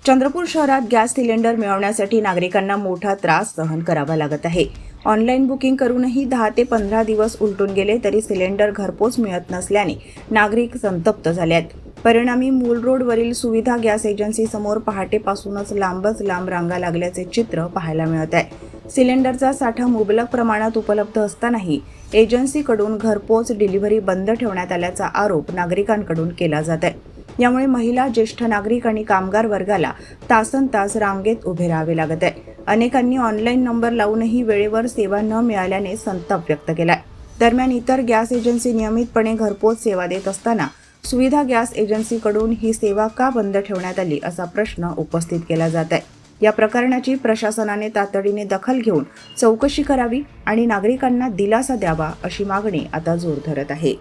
चंद्रपूर शहरात gas cylinder मिळवण्यासाठी नागरिकांना मोठा त्रास सहन करावा लागत आहे। ऑनलाईन बुकिंग करूनही 10 ते 15 दिवस उलटून गेले तरी सिलेंडर घरपोच मिळत नसल्याने नागरिक संतप्त झाले आहेत। परिणामी मूल रोडवरील सुविधा गॅस एजन्सी समोर पहाटेपासूनच लांबच लांब रांगा लागल्याचे चित्र पाहायला मिळत आहे। सिलेंडरचा साठा मुबलक प्रमाणात उपलब्ध असतानाही एजन्सीकडून घरपोच डिलिव्हरी बंद ठेवण्यात आल्याचा आरोप नागरिकांकडून केला जात आहे। यामुळे महिला, ज्येष्ठ नागरिक आणि कामगार वर्गाला तासनतास रांगेत उभे राहावे लागत आहे। अनेकांनी ऑनलाईन नंबर लावूनही वेळेवर सेवा न मिळाल्याने संताप व्यक्त केलाय। दरम्यान इतर गॅस एजन्सी नियमितपणे घरपोच सेवा देत असताना सुविधा गॅस एजन्सीकडून ही सेवा का बंद ठेवण्यात आली असा प्रश्न उपस्थित केला जात आहे। या प्रकरणाची प्रशासनाने तातडीने दखल घेऊन चौकशी करावी आणि नागरिकांना दिलासा द्यावा अशी मागणी आता जोर धरत आहे।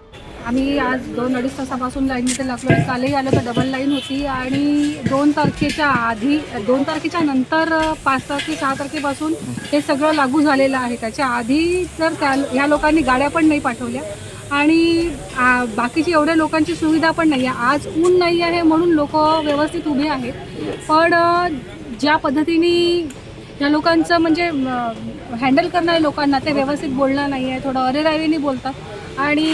आम्ही आज 2-2.5 तासापासून लाईनमध्ये लागलो। कालही आलो तर डबल लाईन होती आणि 2 तारखेच्या आधी 2 तारखेच्या नंतर 5 तारखे 6 तारखेपासून हे सगळं लागू झालेलं आहे। त्याच्या आधी तर ह्या लोकांनी गाड्या पण नाही पाठवल्या आणि बाकीची एवढ्या लोकांची सुविधा पण नाही आहे। आज ऊन नाही आहे म्हणून लोक व्यवस्थित उभे आहेत, पण ज्या पद्धतीने या लोकांचं म्हणजे हँडल करणाऱ्या लोकांना ते व्यवस्थित बोलणं नाही आहे, थोडं अरेरावीने बोलतात आणि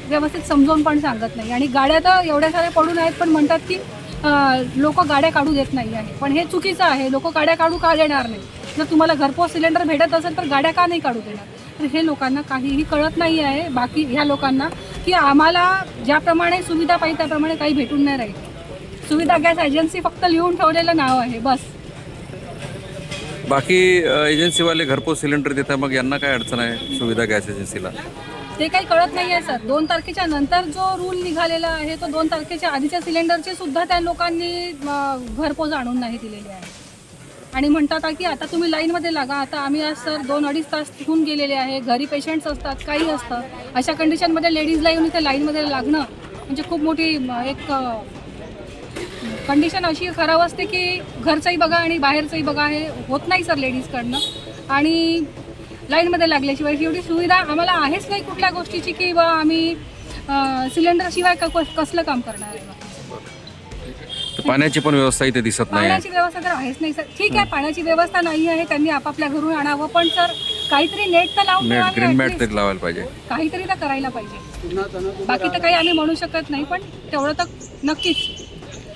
व्यवस्थित समजावून पण सांगत नाही। आणि गाड्या तर एवढ्या साऱ्या पडून आहेत पण म्हणतात की लोक गाड्या काढू देत नाही आहे, पण हे चुकीचं आहे। लोक गाड्या काढू का देणार नाही? जर तुम्हाला घरपोच सिलेंडर भेटत असेल तर गाड्या का नाही काढू देणार? तर हे लोकांना काहीही कळत नाही आहे बाकी ह्या लोकांना की आम्हाला ज्याप्रमाणे सुविधा पाहिजे त्याप्रमाणे काही भेटून नाही राहील। सुविधा गॅस एजन्सी फक्त लिहून ठेवलेलं नाव आहे बस। बाकी एजन्सीवाले घरपोच सिलेंडर देतात, मग यांना काय अडचण आहे सुविधा गॅस एजन्सीला? ते काही कळत नाही आहे सर। 2 तारखेच्या नंतर जो रूल निघालेला आहे तो 2 तारखेच्या आधीच्या सिलेंडरचे सुद्धा त्या लोकांनी घरपोच आणून नाही दिलेले आहे आणि म्हणतात की आता तुम्ही लाईनमध्ये लागा। आता आम्ही आज सर 2-2.5 तास होऊन गेलेले आहे, घरी पेशंट्स असतात, काही असतं, अशा कंडिशनमध्ये लेडीजला येऊन इथे लाईनमध्ये लागणं म्हणजे खूप मोठी एक कंडिशन अशी खराब असते की घरचंही बघा आणि बाहेरचंही बघा, हे होत नाही सर लेडीजकडनं। आणि लाईनमध्ये लागल्याशिवाय एवढी सुविधा आम्हाला आहेच नाही कुठल्या गोष्टीची की बा आम्ही सिलेंडरशिवाय कसलं काम करणार आहे। पाण्याची पण व्यवस्था इथे दिसत नाही। पाण्याची व्यवस्था तर आहेच नाही सर। ठीक आहे, पाण्याची व्यवस्था नाही आहे, त्यांनी आपापल्या घरून आणावं, पण सर काहीतरी नेट तर लावून ग्रीन मॅट तरी लावायला पाहिजे, काहीतरी तर करायला पाहिजे। बाकी तर काही आम्ही म्हणू शकत नाही, पण तेवढं तर नक्कीच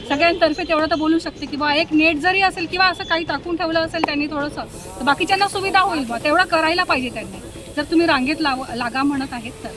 सगळ्यांतर्फे तेवढं तर बोलू शकते की बा एक नेट जरी असेल किंवा असं काही टाकून ठेवलं असेल त्यांनी थोडंसं, तर बाकीच्यांना सुविधा होईल बा, तेवढं करायला पाहिजे त्यांनी, जर तुम्ही रांगेत लागा म्हणत आहेत तर।